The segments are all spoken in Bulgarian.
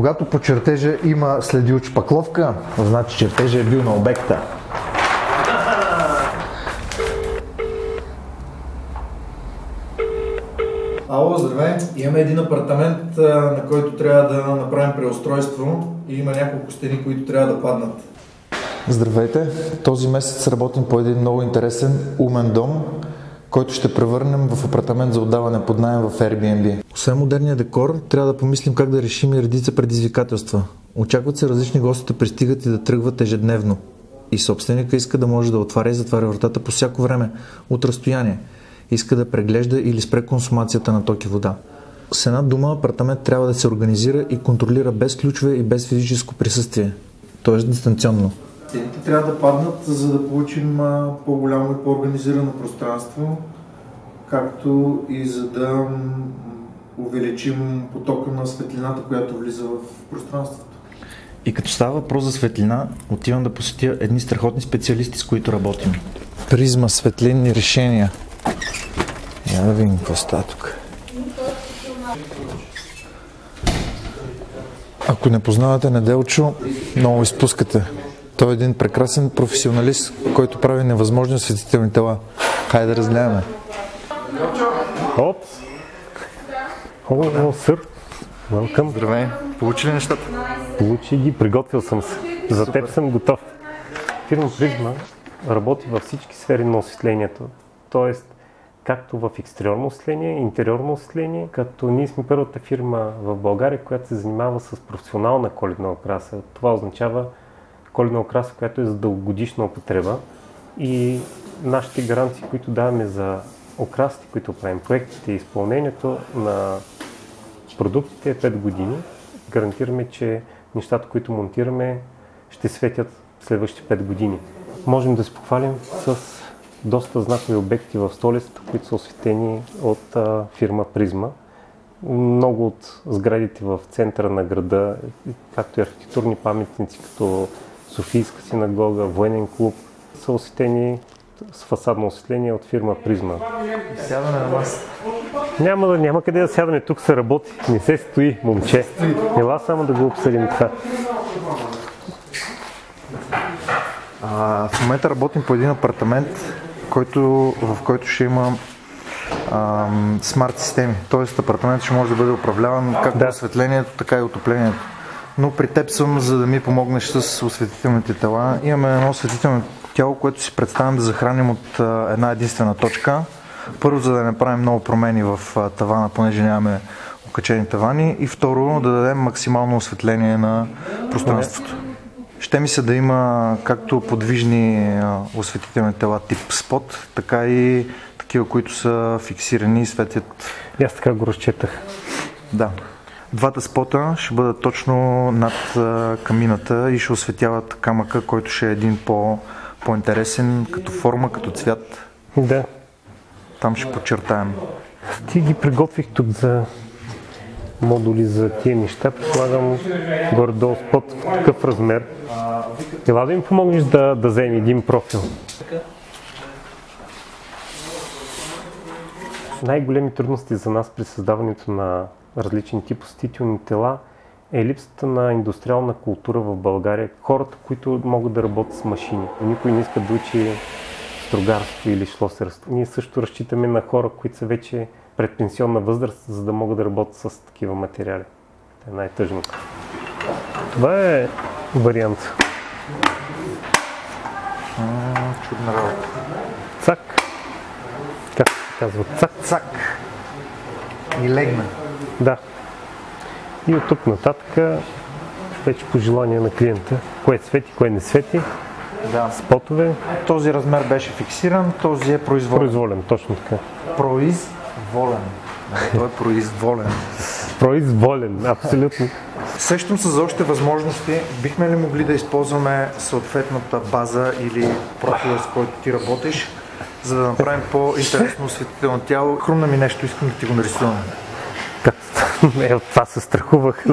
Когато по чертежа има следи от шпакловка, значи чертежа е бил на обекта. Ало, здравей! Имаме един апартамент, на който трябва да направим преустройство и има няколко стени, които трябва да паднат. Здравейте! Този месец работим по един много интересен, умен дом, който ще превърнем в апартамент за отдаване под наем в Airbnb. Освен модерния декор, трябва да помислим как да решим и редица предизвикателства. Очакват се различни гости да пристигат и да тръгват ежедневно. И собственика иска да може да отваря и затваря вратата по всяко време, от разстояние. Иска да преглежда или спре консумацията на ток и вода. С една дума, апартамент трябва да се организира и контролира без ключове и без физическо присъствие, т.е. дистанционно. Стените трябва да паднат, за да получим по-голямо и по-организирано пространство, както и за да увеличим потока на светлината, която влиза в пространството. И като става въпрос за светлина, отивам да посетя едни страхотни специалисти, с които работим. Призма светлинни решения. Я да видим какво става тук. Ако не познавате Неделчо, много изпускате. Той е един прекрасен професионалист, който прави невъзможни осветителни тела. Хайде да разгледаме. Опс! О, сър! Welcome! Здравей! Получи ли нещата? Получи ги, приготвил съм се. За теб съм готов. Фирма Призма работи във всички сфери на осветлението. Тоест, както в екстериорно осветление, интериорно осветление, като ние сме първата фирма в България, която се занимава с професионална коледна окраса. Това означава коледна окраса, която е за дългогодишна употреба, и нашите гаранции, които даваме за окрасите, които правим, проектите и изпълнението на продуктите е 5 години. Гарантираме, че нещата, които монтираме, ще светят следващите 5 години. Можем да се похвалим с доста знакови обекти в столицата, които са осветени от фирма Призма. Много от сградите в центъра на града, както и архитектурни паметници, като Софийска синагога, военен клуб, са осветени с фасадно осветление от фирма Призма. Сядаме на маса. Няма къде да сядаме, тук се работи, не се стои, момче. Ела само да го обсъдим това. В момента работим по един апартамент, в който ще има смарт системи. Тоест апартамент ще може да бъде управляван както осветлението, така и отоплението. Но при теб съм, за да ми помогнеш с осветителните тела. Имаме едно осветително тяло, което си представям да захраним от една единствена точка. Първо, за да не правим много промени в тавана, понеже нямаме окачени тавани. И второ, да дадем максимално осветление на пространството. Ще ми се да има както подвижни осветителни тела тип спот, така и такива, които са фиксирани и светят. И аз така го разчетах. Да. Двата спота ще бъдат точно над камината и ще осветяват камъка, който ще е един по-интересен като форма, като цвят. Да. Там ще подчертаем. Ти ги приготвих тук за модули за тия неща. Предполагам горе-долу спот в такъв размер. Ела да им помогнеш да вземе един профил. Най-големи трудности за нас при създаването на различен тип осветителни тела е липсата на индустриална култура в България. Хората, които могат да работят с машини. Никой не иска да учи строгарство или шлосерство. Ние също разчитаме на хора, които са вече предпенсионна възраст, за да могат да работят с такива материали. Това е най-тъжното. Това е вариант. Чудна работа. Цак. Как се казва? Цак. Цак. И легна. Да. И от тук нататък вече по желание на клиента, кое свети, кое не свети. Да. Спотове. Този размер беше фиксиран, този е произволен. Произволен, точно така. Произволен. Той е произволен. Произволен, абсолютно. Сещам се за още възможности. Бихме ли могли да използваме съответната база или профила, с който ти работиш, за да направим по-интересно осветително тяло? Хрумна ми нещо, искам да ти го нарисувам. От това се страхувах.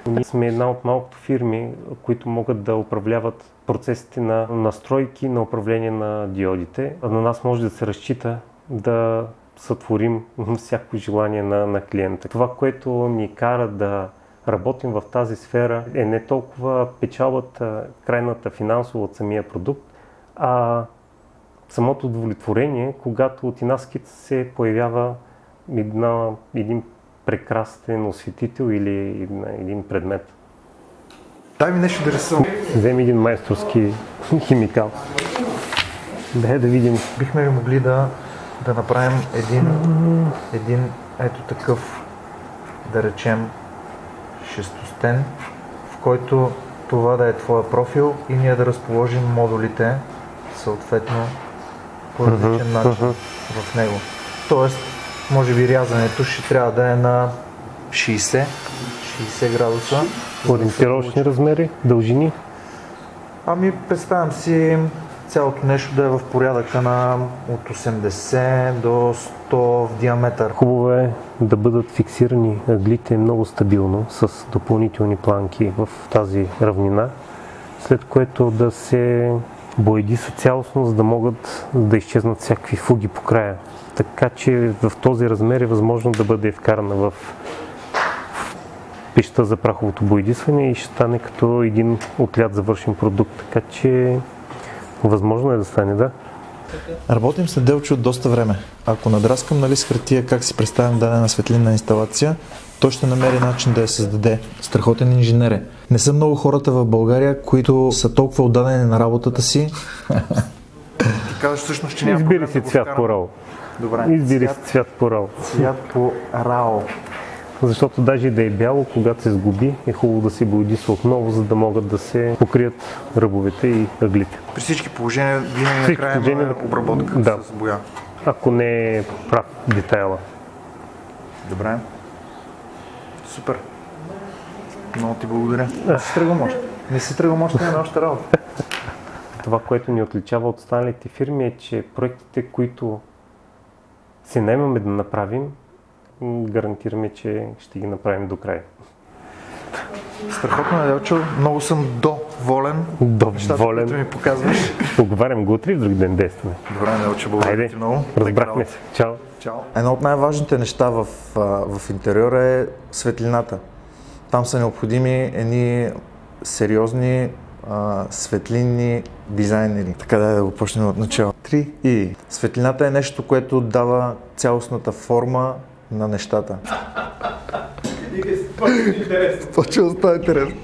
Ние сме една от малкото фирми, които могат да управляват процесите на настройки на управление на диодите. На нас може да се разчита да сътворим всяко желание на клиента. Това, което ни кара да работим в тази сфера, е не толкова печалбата, крайната финансова от самия продукт, а самото удовлетворение, когато от една скица се появява един прекрасен осветител или един предмет. Дай ми нещо да рисувам. Вземи един майсторски химикал. Дай да видим. Бихме ли могли да направим един ето такъв, да речем, шестостен, в който това да е твоя профил и ние да разположим модулите съответно по различен начин в него. Тоест, може би рязането ще трябва да е на 60 градуса. Ориентировъчни размери, дължини? Ами, представям си цялото нещо да е в порядъка на от 80 до 100 в диаметър. Хубаво е да бъдат фиксирани ъглите много стабилно с допълнителни планки в тази равнина, след което да се боядиса цялостно, за да могат да изчезнат всякакви фуги по края. Така че в този размер е възможно да бъде вкарана в пещта за праховото боядисване и ще стане като един отлят завършен продукт. Така че възможно е да стане, да. Работим с Неделчо от доста време. Ако надраскам с хартия как си представям дадена светлинна инсталация, той ще намери начин да я създаде. Страхотен инженер е. Не са много хората в България, които са толкова отдадени на работата си. Ти казваш всъщност, че няма Избери си цвят по РАО. Добре. Избери си цвят по РАО. Цвят по РАО. Защото даже и да е бяло, когато се сгуби, е хубаво да се боядисва отново, за да могат да се покрият ръбовете и ъглите. При всички положения винаги накрая има обработка с боя. Ако не е прав детайла. Добре. Супер. Много ти благодаря. Не си тръгвам още. Не си тръгвам още, няма още работа. Това, което ни отличава от останалите фирми е, че проектите, които се наемаме да направим, гарантираме, че ще ги направим до край. Страхотно, Неделчо. Много съм доволен. Доволен. Нещата, ми показваш. Оговарям го утре и в друг ден действаме. Добре, Неделчо, благодаря ти много. Разбрахме се. Чао. Чао. Едно от най-важните неща в интериора е светлината. Там са необходими едни сериозни светлинни дизайнери. Така да го почнем от начало. 3 и светлината е нещо, което дава цялостната форма на нещата. Почва да става интересно.